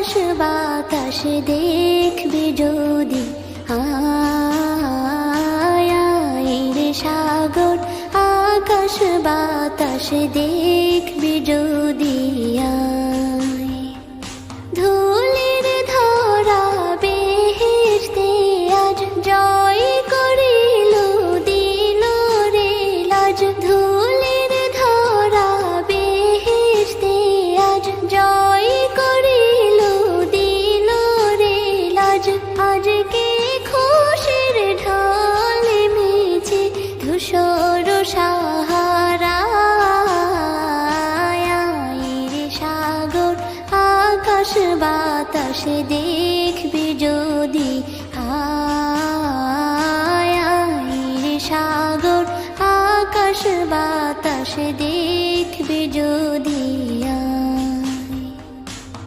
আকাশ বাতাস দেখবি যদি, আয় রে সাগর আকাশ বাতাস দেখবি যদি, আয় ধুলির ধরা বেহেশতে আজ জয় করিল দিল রে লাজ, ধুলির ধরা বেহেশতে আজ জয় করিল দিল রে লাজ। আজকে খুশির ঢল মেছে ধূসর সাহারা, রে সাগর আকাশ বাতাস দেখবি যদি, আয় রে সাগর আকাশ বাতাস দেখবি।